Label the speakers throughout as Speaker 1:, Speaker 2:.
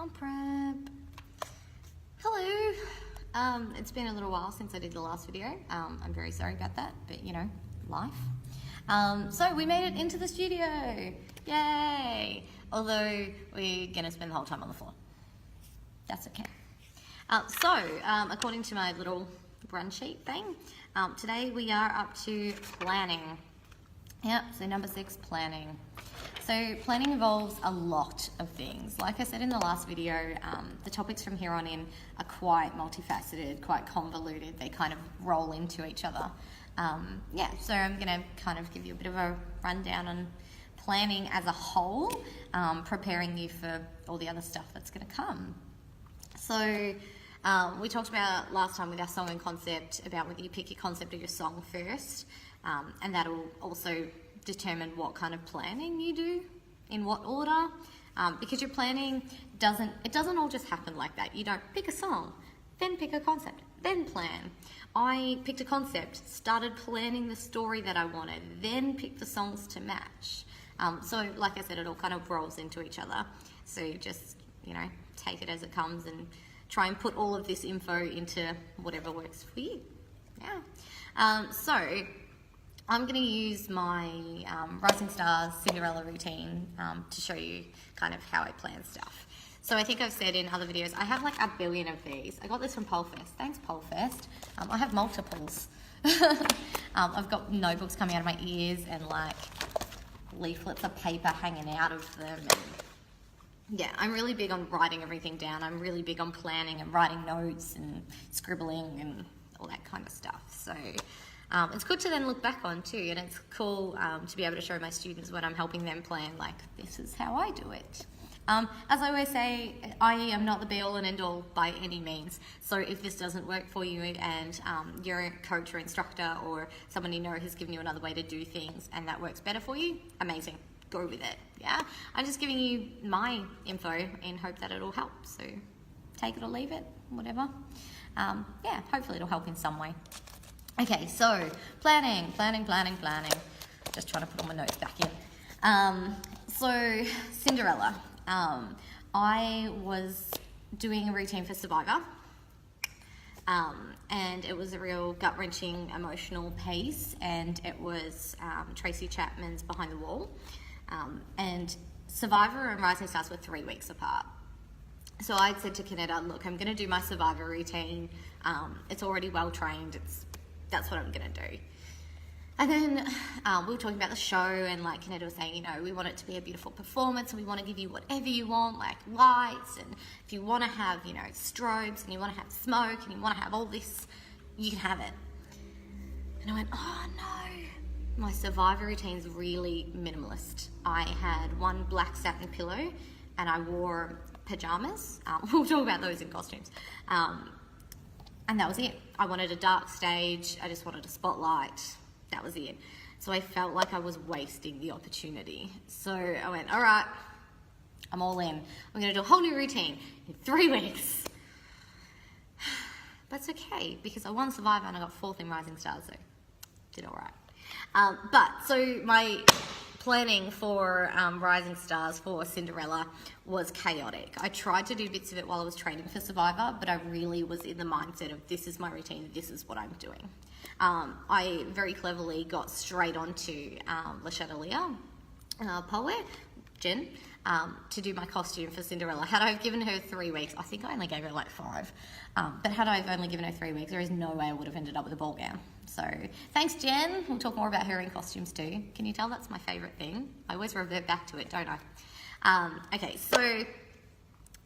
Speaker 1: Song prep. Hello. It's been a little while since I did the last video. I'm very sorry about that, but you know, life. So we made it into the studio. Yay! Although we're gonna spend the whole time on the floor. That's okay. According to my little run sheet thing, today we are up to planning. Yep, so number 6, planning. So planning involves a lot of things. Like I said in the last video, the topics from here on in are quite multifaceted, quite convoluted. They kind of roll into each other. So I'm gonna kind of give you a bit of a rundown on planning as a whole, preparing you for all the other stuff that's gonna come. So we talked about last time with our song and concept about whether you pick your concept or your song first, and that'll also determine what kind of planning you do, in what order, because your planning doesn't all just happen like that. You don't pick a song, then pick a concept, then plan. I picked a concept, started planning the story that I wanted, then picked the songs to match. So like I said, it all kind of rolls into each other. So just, you know, take it as it comes and try and put all of this info into whatever works for you. Yeah. So I'm going to use my Rising Stars Cinderella routine to show you kind of how I plan stuff. So I think I've said in other videos, I have like a billion of these. I got this from Polfest. Thanks, Polfest. I have multiples. I've got notebooks coming out of my ears and like leaflets of paper hanging out of them. And yeah, I'm really big on writing everything down. I'm really big on planning and writing notes and scribbling and all that kind of stuff. So it's good to then look back on too, and it's cool to be able to show my students when I'm helping them plan, like, this is how I do it. As I always say, I am not the be-all and end-all by any means. So if this doesn't work for you and you're a coach or instructor or someone you know has given you another way to do things and that works better for you, amazing. Go with it, yeah? I'm just giving you my info in hope that it'll help. So take it or leave it, whatever. Yeah, hopefully it'll help in some way. Okay, so planning. Just trying to put all my notes back in. So Cinderella. I was doing a routine for Survivor, and it was a real gut-wrenching emotional piece, and it was Tracy Chapman's Behind the Wall. And Survivor and Rising Stars were 3 weeks apart. So I'd said to Canetta, look, I'm going to do my Survivor routine. It's already well-trained. That's what I'm going to do. And then we were talking about the show, and like Canetta was saying, you know, we want it to be a beautiful performance, and we want to give you whatever you want, like lights, and if you want to have, you know, strobes, and you want to have smoke, and you want to have all this, you can have it. And I went, oh no, my Survivor routine's really minimalist. I had one black satin pillow, and I wore pajamas. We'll talk about those in costumes. And that was it. I wanted a dark stage. I just wanted a spotlight. That was it. So I felt like I was wasting the opportunity. So I went, all right, I'm all in. I'm gonna do a whole new routine in 3 weeks. That's okay, because I won Survivor and I got 4th in Rising Stars, so did all right. So my planning for Rising Stars for Cinderella was chaotic. I tried to do bits of it while I was training for Survivor, but I really was in the mindset of this is my routine, this is what I'm doing. I very cleverly got straight onto Le Chatelier, Polware, Jen, to do my costume for Cinderella. Had I given her 3 weeks, I think I only gave her like 5, but had I only given her 3 weeks, there is no way I would have ended up with a ball gown. So thanks, Jen. We'll talk more about her in costumes too. Can you tell that's my favourite thing? I always revert back to it, don't I? Okay, so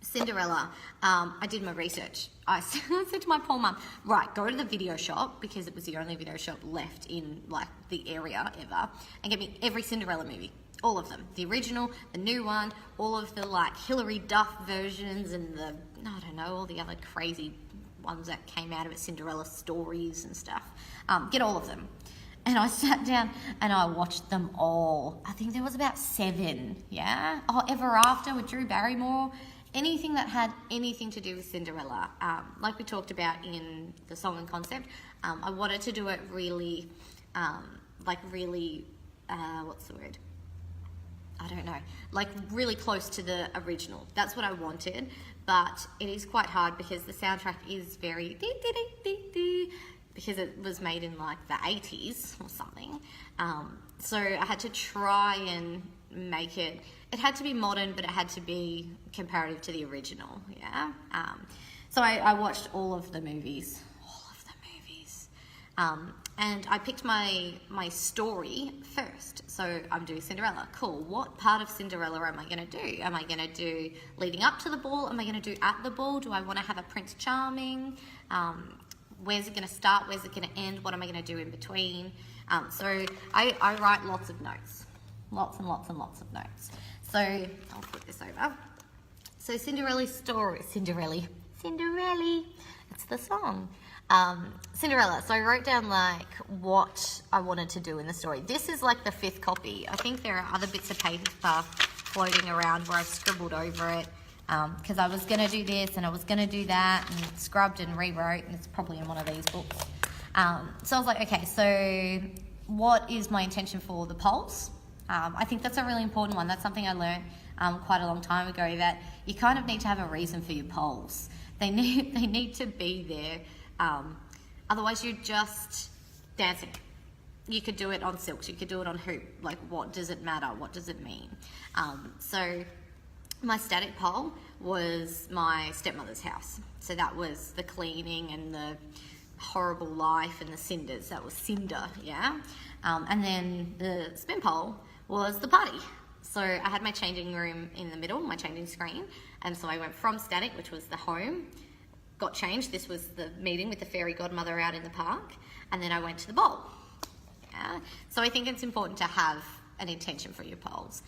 Speaker 1: Cinderella, I did my research. I said to my poor mum, right, go to the video shop, because it was the only video shop left in like the area ever, and get me every Cinderella movie, all of them, the original, the new one, all of the like Hilary Duff versions, and the, I don't know, all the other crazy ones that came out of it, Cinderella stories and stuff. Get all of them. And I sat down and I watched them all. I think there was about 7, yeah? Oh, Ever After with Drew Barrymore. Anything that had anything to do with Cinderella. Like we talked about in the song and concept, I wanted to do it really, what's the word? I don't know, like really close to the original. That's what I wanted, but it is quite hard because the soundtrack is very because it was made in like the 80s or something. So I had to try and make it, it had to be modern, but it had to be comparative to the original, yeah? So I watched all of the movies. And I picked my story first. So I'm doing Cinderella. Cool. What part of Cinderella am I going to do? Am I going to do leading up to the ball? Am I going to do at the ball? Do I want to have a Prince Charming? Where's it going to start? Where's it going to end? What am I going to do in between? So I write lots of notes. Lots and lots and lots of notes. So I'll flip this over. So Cinderella's story. Cinderella. It's the song. Cinderella. So I wrote down like what I wanted to do in the story. This is like the 5th copy. I think there are other bits of paper floating around where I've scribbled over it because I was going to do this and I was going to do that and scrubbed and rewrote, and it's probably in one of these books. So I was like, okay, so what is my intention for the polls? I think that's a really important one. That's something I learned quite a long time ago, that you kind of need to have a reason for your polls. They need to be there. Otherwise you're just dancing. You could do it on silks, you could do it on hoop. Like, what does it matter? What does it mean? So my static pole was my stepmother's house. So that was the cleaning and the horrible life and the cinders. That was cinder, yeah? And then the spin pole was the party. So I had my changing room in the middle, my changing screen. And so I went from static, which was the home, got changed. This was the meeting with the fairy godmother out in the park. And then I went to the bowl. Yeah. So I think it's important to have an intention for your polls.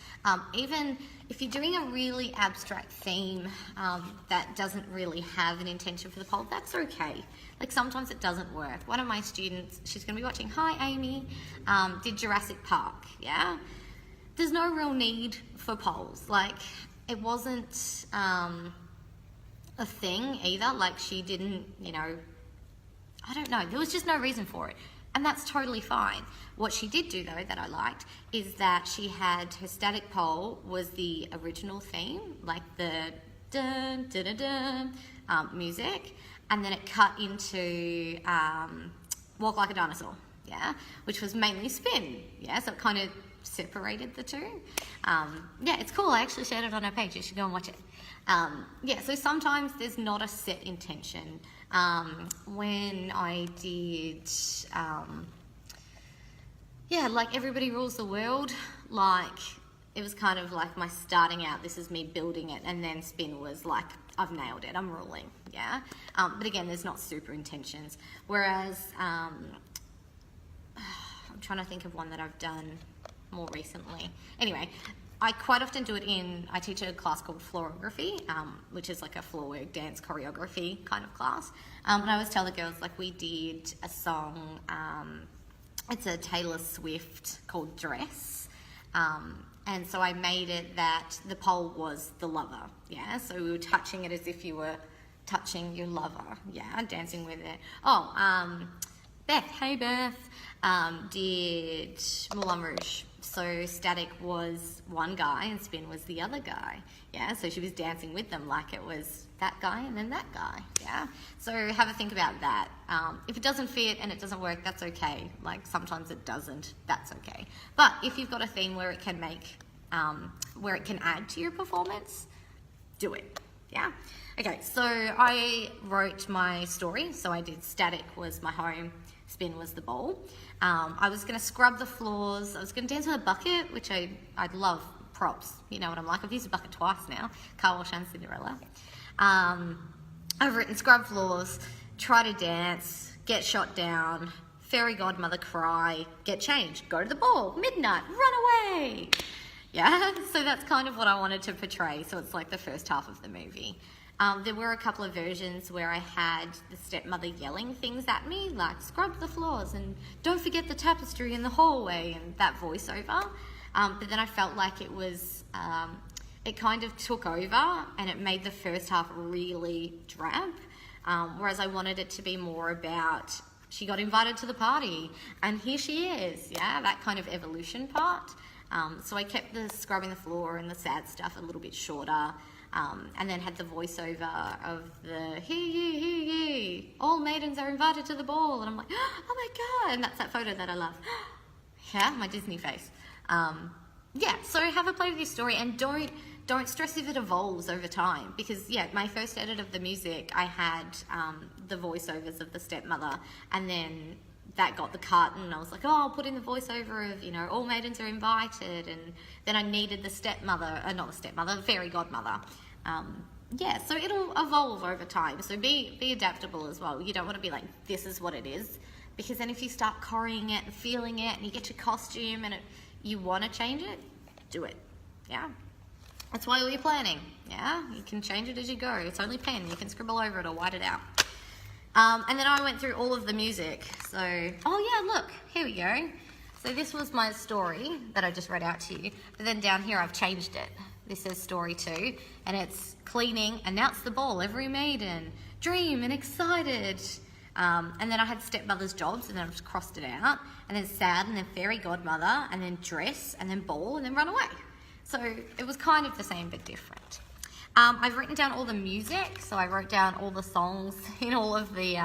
Speaker 1: Even if you're doing a really abstract theme that doesn't really have an intention for the poll, that's okay. Like, sometimes it doesn't work. One of my students, she's going to be watching, hi Amy, did Jurassic Park, yeah? There's no real need for polls. Like, it wasn't a thing either. Like, she didn't, you know, I don't know. There was just no reason for it. And that's totally fine. What she did do, though, that I liked, is that she had her static pole was the original theme, like the dun, dun, dun, dun, music, and then it cut into Walk Like a Dinosaur, yeah, which was mainly spin, yeah, so it kind of separated the two. Yeah, it's cool. I actually shared it on our page. You should go and watch it. Yeah, so sometimes there's not a set intention. When I did, yeah, like Everybody Rules the World, like it was kind of like my starting out, this is me building it, and then spin was like, I've nailed it, I'm ruling, yeah? But again, there's not super intentions. Whereas, I'm trying to think of one that I've done more recently. Anyway, I quite often do it I teach a class called Floorography, which is like a floor work dance choreography kind of class. And I always tell the girls, like, we did a song, it's a Taylor Swift called Dress. And so I made it that the pole was the lover, yeah? So we were touching it as if you were touching your lover, yeah? Dancing with it. Oh, Beth, hey Beth, did Moulin Rouge. So static was one guy and spin was the other guy, yeah? So she was dancing with them like it was that guy and then that guy, yeah? So have a think about that. If it doesn't fit and it doesn't work, that's okay. Like, sometimes it doesn't, that's okay. But if you've got a theme where it can make, where it can add to your performance, do it, yeah? Okay, so I wrote my story. So I did static was my home, spin was the ball. I was going to scrub the floors. I was going to dance with a bucket, which I'd love props. You know what I'm like. I've used a bucket twice now. Car wash and Cinderella. I've written scrub floors, try to dance, get shot down, fairy godmother cry, get changed, go to the ball, midnight, run away. Yeah, so that's kind of what I wanted to portray. So it's like the first half of the movie. There were a couple of versions where I had the stepmother yelling things at me, like scrub the floors and don't forget the tapestry in the hallway, and that voiceover. But then I felt like it was, it kind of took over and it made the first half really drab. Whereas I wanted it to be more about, she got invited to the party and here she is, yeah, that kind of evolution part. So I kept the scrubbing the floor and the sad stuff a little bit shorter, and then had the voiceover of the "Hear ye, hear ye, all maidens are invited to the ball," and I'm like, oh my god, and that's that photo that I love. Yeah, my Disney face. Yeah, so have a play with your story, and don't stress if it evolves over time, because yeah, my first edit of the music, I had the voiceovers of the stepmother, and then that got the cut, and I was like, oh, I'll put in the voiceover of, you know, all maidens are invited, and then I needed the stepmother, not the stepmother, fairy godmother. Yeah, so it'll evolve over time, so be adaptable as well. You don't want to be like, this is what it is, because then if you start choreoing it and feeling it, and you get your costume, and you want to change it, do it, yeah? That's why we're planning, yeah? You can change it as you go. It's only pen. You can scribble over it or white it out. And then I went through all of the music. So, oh yeah, look, here we go. So this was my story that I just read out to you. But then down here I've changed it. This says story 2, and it's cleaning, announce the ball, every maiden, dream and excited. And then I had stepmother's jobs, and then I've just crossed it out. And then sad, and then fairy godmother, and then dress, and then ball, and then run away. So it was kind of the same but different. I've written down all the music, so I wrote down all the songs in all of the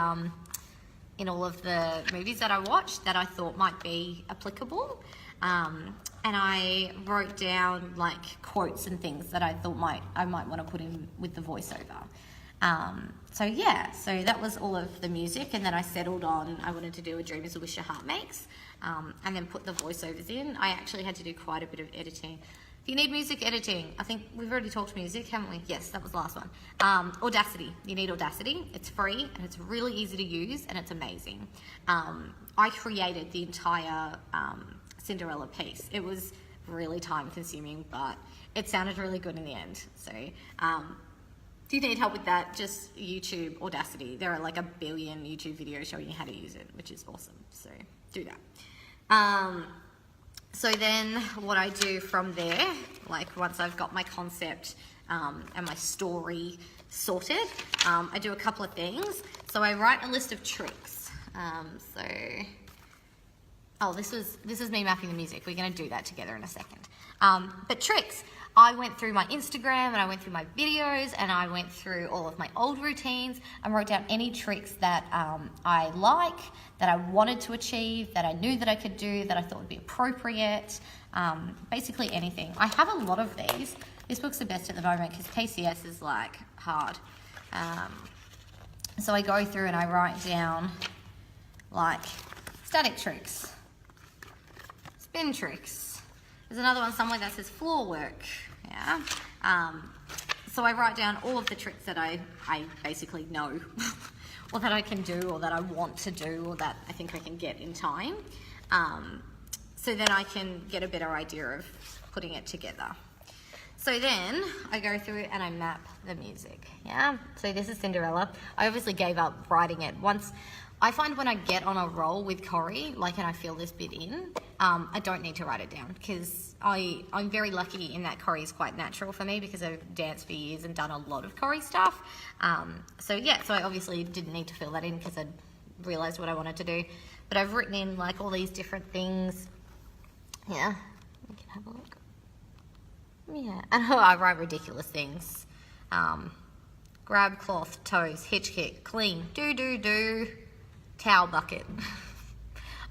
Speaker 1: movies that I watched that I thought might be applicable, and I wrote down like quotes and things that I thought I might want to put in with the voiceover. So yeah, so that was all of the music, and then I settled on I wanted to do a dream is a wish your heart makes, and then put the voiceovers in. I actually had to do quite a bit of editing. If you need music editing, I think we've already talked music, haven't we? Yes, that was the last one. Audacity. You need Audacity. It's free, and it's really easy to use, and it's amazing. I created the entire Cinderella piece. It was really time consuming, but it sounded really good in the end. So if you need help with that, just YouTube Audacity. There are like 1 billion YouTube videos showing you how to use it, which is awesome. So do that. So then what I do from there, like once I've got my concept and my story sorted, I do a couple of things. So I write a list of tricks. This is me mapping the music. We're going to do that together in a second. But tricks. I went through my Instagram, and I went through my videos, and I went through all of my old routines and wrote down any tricks that I like, that I wanted to achieve, that I knew that I could do, that I thought would be appropriate, basically anything. I have a lot of these. This book's the best at the moment because KCS is like hard. So I go through and I write down like static tricks, spin tricks. There's another one somewhere that says floor work, yeah. So I write down all of the tricks that I basically know, or that I can do, or that I want to do, or that I think I can get in time. So then I can get a better idea of putting it together. So then I go through and I map the music, yeah. So this is Cinderella. I obviously gave up writing it. I find when I get on a roll with Corrie, like, and I feel this bit in, I don't need to write it down, because I'm very lucky in that Corrie is quite natural for me, because I've danced for years and done a lot of Corrie stuff. So I obviously didn't need to fill that in because I'd realised what I wanted to do. But I've written in like all these different things. Yeah, we can have a look. Yeah, and I write ridiculous things. Grab cloth, toes, hitch kick, clean, do. Towel bucket.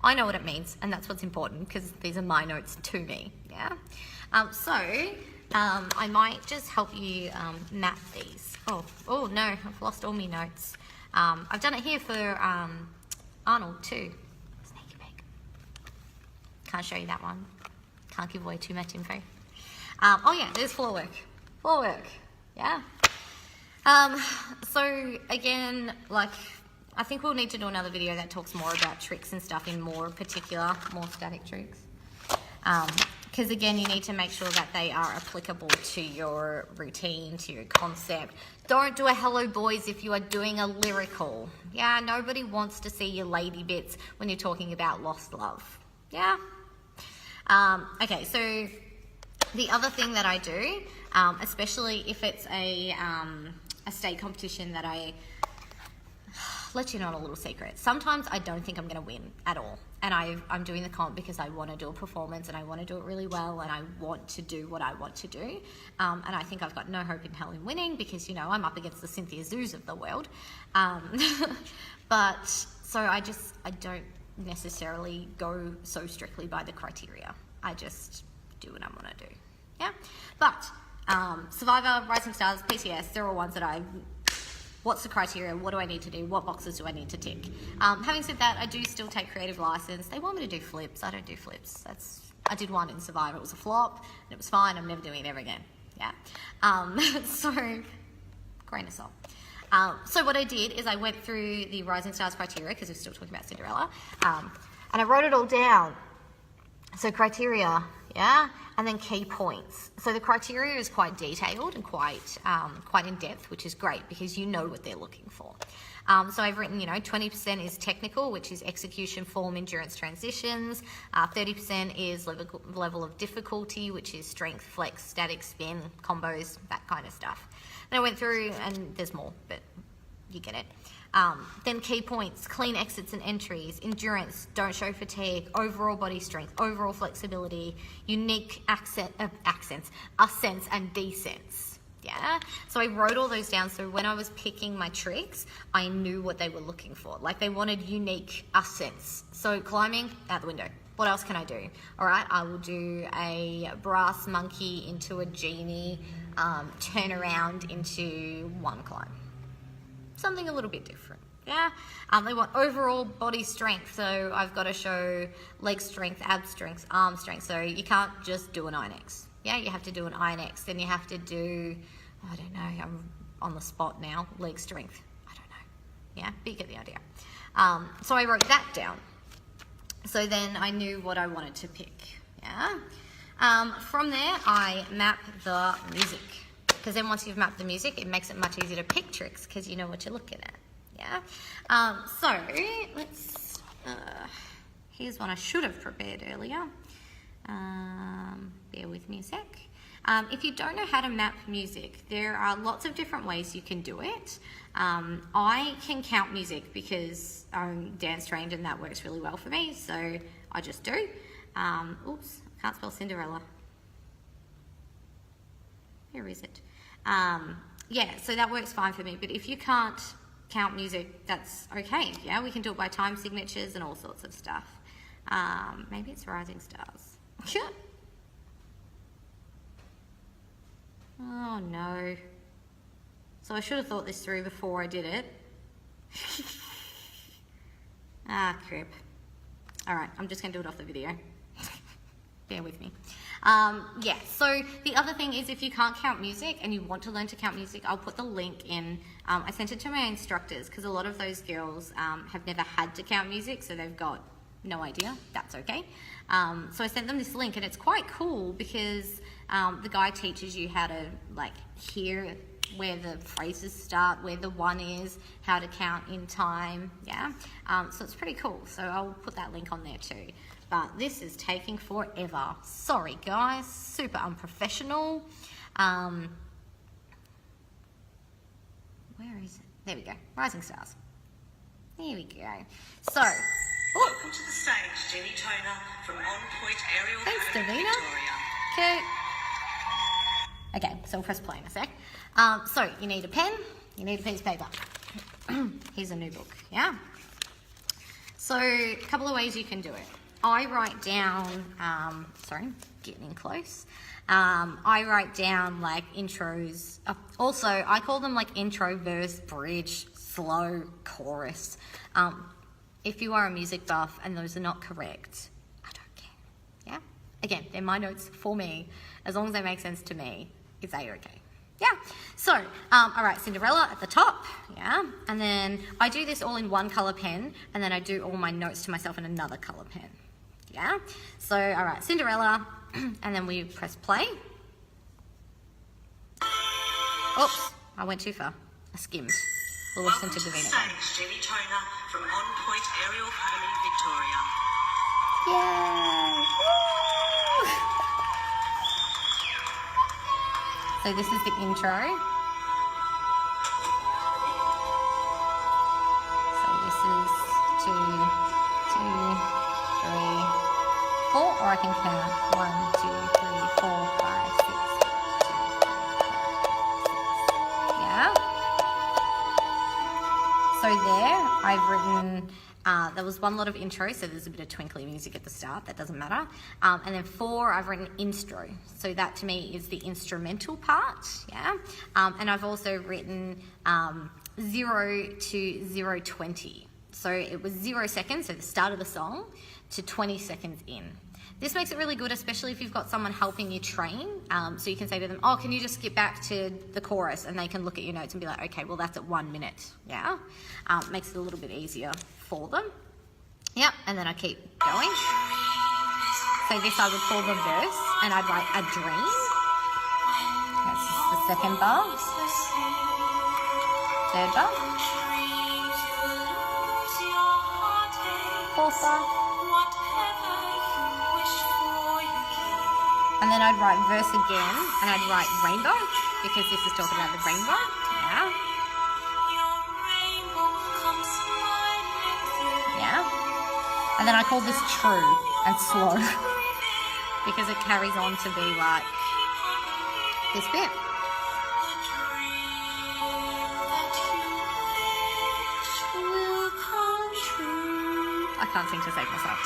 Speaker 1: I know what it means, and that's what's important, because these are my notes to me, yeah? I might just help you map these. Oh no, I've lost all my notes. I've done it here for Arnold too. Sneaky peek. Can't show you that one. Can't give away too much info. There's floor work, yeah? So again, like, I think we'll need to do another video that talks more about tricks and stuff in more particular, more static tricks. Because again, you need to make sure that they are applicable to your routine, to your concept. Don't do a hello boys if you are doing a lyrical. Yeah, nobody wants to see your lady bits when you're talking about lost love. Yeah? Okay, so the other thing that I do, especially if it's a state competition that I let you know on a little secret. Sometimes I don't think I'm going to win at all. and I'm doing the comp because I want to do a performance and I want to do it really well and I want to do what I want to do. And I think I've got no hope in hell in winning because, you know, I'm up against the Cynthia Zoos of the world. But so I don't necessarily go so strictly by the criteria. I just do what I want to do. Yeah. But Survivor, Rising Stars, PTS, they're all ones that what's the criteria? What do I need to do? What boxes do I need to tick? Having said that, I do still take creative license. They want me to do flips. I don't do flips. I did one in Survivor. It was a flop, and it was fine. I'm never doing it ever again. Yeah. So, grain of salt. So what I did is I went through the Rising Stars criteria, because we're still talking about Cinderella, and I wrote it all down. So criteria, yeah, and then key points. So the criteria is quite detailed and quite in depth, which is great because you know what they're looking for. So I've written, 20% is technical, which is execution, form, endurance, transitions. 30% is level of difficulty, which is strength, flex, static, spin, combos, that kind of stuff. And I went through, and there's more, but you get it. Then key points, clean exits and entries, endurance, don't show fatigue, overall body strength, overall flexibility, unique ascents and descents. Yeah. So I wrote all those down. So when I was picking my tricks, I knew what they were looking for. Like they wanted unique ascents. So climbing, out the window. What else can I do? All right, I will do a brass monkey into a genie, turn around into one climb. Something a little bit different, yeah? They want overall body strength, so I've got to show leg strength, ab strength, arm strength, so you can't just do an INX, yeah? You have to do an INX, then you have to do, I don't know, I'm on the spot now, leg strength, I don't know, yeah? But you get the idea. So I wrote that down, so then I knew what I wanted to pick, yeah? From there, I map the music. Because then once you've mapped the music, it makes it much easier to pick tricks because you know what you're looking at, yeah? So let's, here's one I should have prepared earlier. Bear with me a sec. If you don't know how to map music, there are lots of different ways you can do it. I can count music because I'm dance trained and that works really well for me, so I just do. Oops, I can't spell Cinderella. Where is it? Yeah, so that works fine for me, but if you can't count music, that's okay, yeah? We can do it by time signatures and all sorts of stuff. Maybe it's Rising Stars. Oh no. So I should have thought this through before I did it. Crap. Alright, I'm just going to do it off the video. Bear with me. Yeah, so the other thing is if you can't count music and you want to learn to count music, I'll put the link in. I sent it to my instructors because a lot of those girls have never had to count music, so they've got no idea. That's okay. So I sent them this link and it's quite cool because the guy teaches you how to like hear where the phrases start, where the one is, how to count in time, yeah? So it's pretty cool. So I'll put that link on there too. But this is taking forever. Sorry guys, super unprofessional. Where is it? There we go, Rising Stars. There we go. So,
Speaker 2: welcome to the stage, Jenny Toner from On Point Aerial
Speaker 1: thanks,
Speaker 2: Academy,
Speaker 1: Davina.
Speaker 2: Victoria.
Speaker 1: Okay, so we'll press play in a sec. So you need a pen, you need a piece of paper. Here's a new book, yeah? So a couple of ways you can do it. I write down, sorry, getting in close. I write down like intros. Also, I call them like intro, verse, bridge, slow, chorus. If you are a music buff and those are not correct, I don't care, yeah? Again, they're my notes for me. As long as they make sense to me, it's A-okay. Yeah, so, all right, Cinderella at the top, yeah? And then I do this all in one colour pen, and then I do all my notes to myself in another colour pen. Yeah, so all right, Cinderella, and then we press play. Oops, I went too far. I skimmed. We'll listen to Davina.
Speaker 2: Stage, Jenny Toner from On Point Aerial Academy, Victoria.
Speaker 1: Yay! Woo! So this is the intro. So this is 2, 2. I can count 1, 2, 3, 4, 5, 6, 2, 5, 6. Yeah. So there, I've written, there was one lot of intro, so there's a bit of twinkly music at the start, that doesn't matter. And then 4, I've written instro. So that to me is the instrumental part, yeah. And I've also written 0 to 0:20. So it was 0 seconds, so the start of the song, to 20 seconds in. This makes it really good, especially if you've got someone helping you train. So you can say to them, oh, can you just skip back to the chorus? And they can look at your notes and be like, okay, well, that's at 1 minute, yeah? Makes it a little bit easier for them. Yep, and then I keep going. So this I would call the verse, and I'd write a dream. That's just the second bar. Third bar. Fourth bar. And then I'd write verse again, and I'd write rainbow, because this is talking about the rainbow, yeah. Yeah. And then I call this true and slow, because it carries on to be like this bit. I can't seem to save myself.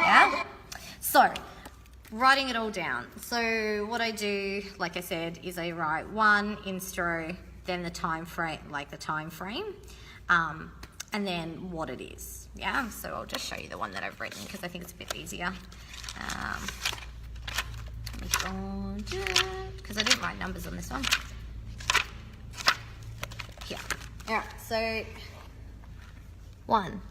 Speaker 1: Yeah? So, writing it all down. So what I do, like I said, is I write 1 instro, then the time frame, and then what it is. Yeah, so I'll just show you the one that I've written because I think it's a bit easier. Because I didn't write numbers on this one. Here. All right, so 1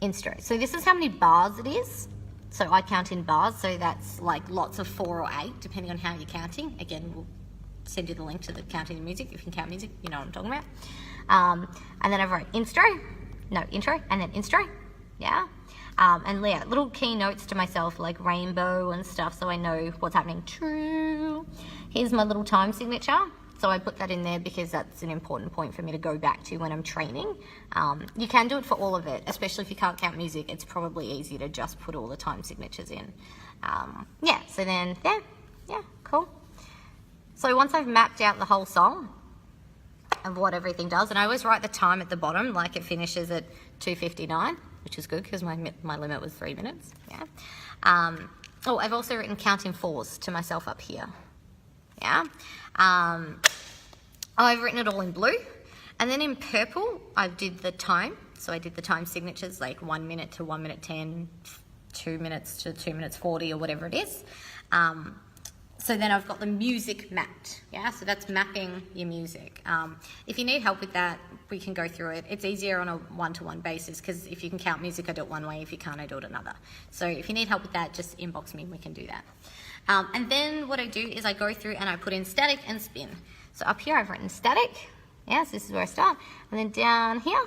Speaker 1: instro. So this is how many bars it is. So I count in bars, so that's like lots of 4 or 8, depending on how you're counting. Again, we'll send you the link to the counting the music. If you can count music, you know what I'm talking about. And then I wrote intro, and then instro, yeah. And yeah, little key notes to myself like rainbow and stuff, so I know what's happening. True. Here's my little time signature. So I put that in there because that's an important point for me to go back to when I'm training. You can do it for all of it, especially if you can't count music. It's probably easier to just put all the time signatures in. Yeah, so then, yeah, cool. So once I've mapped out the whole song of what everything does, and I always write the time at the bottom, like it finishes at 2:59, which is good because my limit was 3 minutes, yeah. Oh, I've also written counting 4s to myself up here. Yeah. I've written it all in blue, and then in purple I did the time. So I did the time signatures like 1 minute to 1 minute 10, 2 minutes to 2 minutes 40, or whatever it is. So then I've got the music mapped. Yeah, so that's mapping your music. If you need help with that, we can go through it. It's easier on a one-to-one basis because if you can count music, I do it one way. If you can't, I do it another. So if you need help with that, just inbox me and we can do that. And then what I do is I go through and I put in static and spin. So up here I've written static, yeah, so this is where I start. And then down here,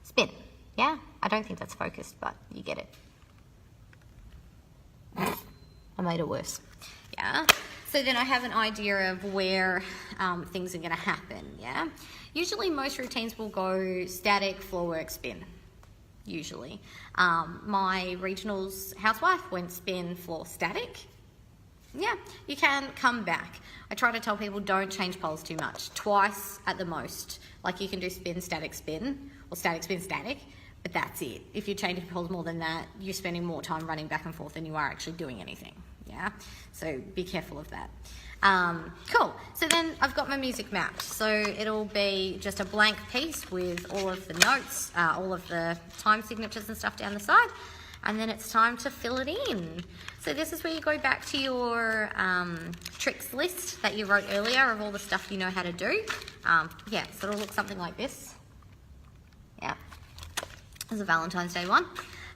Speaker 1: spin, yeah. I don't think that's focused, but you get it. I made it worse, yeah. So then I have an idea of where things are gonna happen, yeah. Usually most routines will go static, floor work, spin, usually. My regionals housewife went spin, floor, static. Yeah, you can come back. I try to tell people don't change poles too much. Twice at the most. Like you can do spin, spin, or static, spin, static, but that's it. If you're changing poles more than that, you're spending more time running back and forth than you are actually doing anything. Yeah, so be careful of that. Cool, so then I've got my music mapped. So it'll be just a blank piece with all of the notes, all of the time signatures and stuff down the side. And then it's time to fill it in. So this is where you go back to your tricks list that you wrote earlier of all the stuff you know how to do. Yeah, so it'll look something like this. Yeah, there's a Valentine's Day one.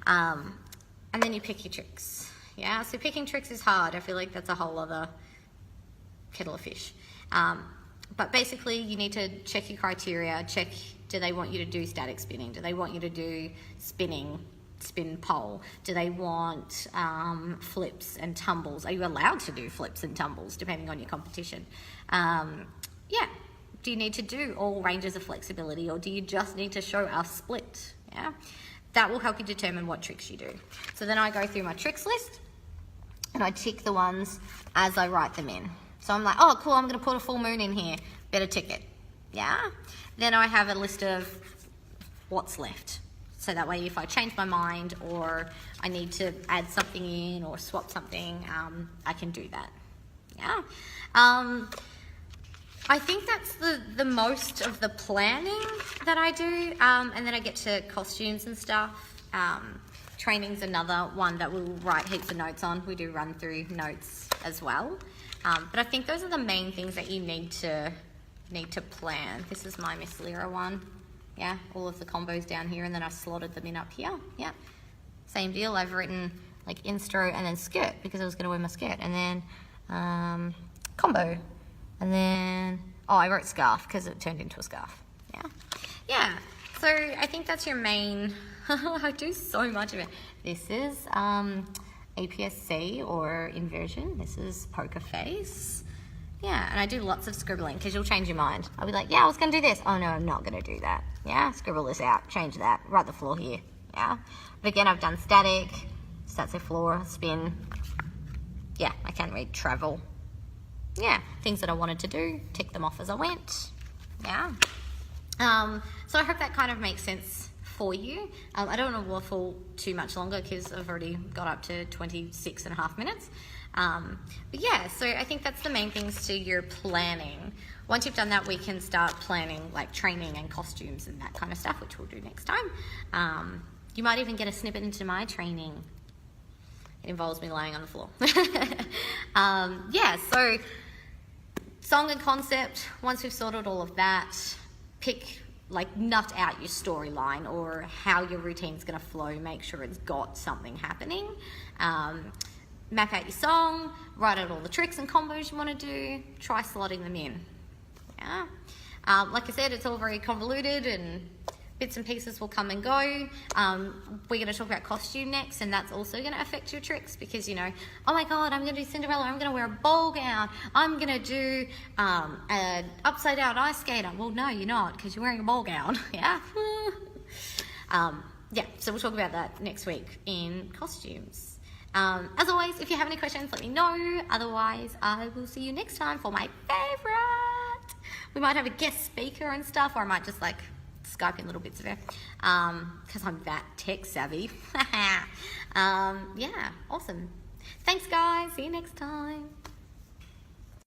Speaker 1: And then you pick your tricks. Yeah, so picking tricks is hard. I feel like that's a whole other kettle of fish. But basically you need to check your criteria, check, do they want you to do static spinning? Do they want you to do spin pole? Do they want flips and tumbles? Are you allowed to do flips and tumbles depending on your competition? Yeah, do you need to do all ranges of flexibility, or do you just need to show a split? Yeah, that will help you determine what tricks you do. So then I go through my tricks list, and I tick the ones as I write them in. So I'm like, oh, cool, I'm going to put a full moon in here. Better tick it. Yeah? Then I have a list of what's left. So that way if I change my mind or I need to add something in or swap something, I can do that. Yeah? I think that's the most of the planning that I do. And then I get to costumes and stuff. Training's another one that we'll write heaps of notes on. We do run through notes as well. But I think those are the main things that you need to plan. This is my Miss Lyra one. Yeah, all of the combos down here, and then I slotted them in up here. Yeah, same deal. I've written like instro and then skirt because I was going to wear my skirt, and then combo, and then I wrote scarf because it turned into a scarf. Yeah. So I think that's your main. I do so much of it. This is APS-C or inversion. This is poker face. Yeah, and I do lots of scribbling because you'll change your mind. I'll be like, yeah, I was going to do this. Oh, no, I'm not going to do that. Yeah, scribble this out, change that, write the floor here. Yeah, but again, I've done static, stats of floor, spin. Yeah, I can read travel. Yeah, things that I wanted to do, tick them off as I went. Yeah. So I hope that kind of makes sense for you. I don't want to waffle too much longer because I've already got up to 26 and a half minutes. But yeah, so I think that's the main things to your planning. Once you've done that, we can start planning like training and costumes and that kind of stuff, which we'll do next time. You might even get a snippet into my training. It involves me laying on the floor. Yeah, so song and concept, once we've sorted all of that, nut out your storyline or how your routine's going to flow, make sure it's got something happening. Map out your song, write out all the tricks and combos you want to do, try slotting them in. Yeah. Like I said, it's all very convoluted and bits and pieces will come and go. We're going to talk about costume next, and that's also going to affect your tricks because, you know, oh my God, I'm going to do Cinderella, I'm going to wear a ball gown, I'm going to do an upside down ice skater. Well, no, you're not because you're wearing a ball gown. Yeah. Yeah, so we'll talk about that next week in costumes. As always, if you have any questions, let me know. Otherwise, I will see you next time for my favourite. We might have a guest speaker and stuff, or I might just like Skype in little bits of it, because I'm that tech savvy. Yeah, awesome. Thanks, guys. See you next time.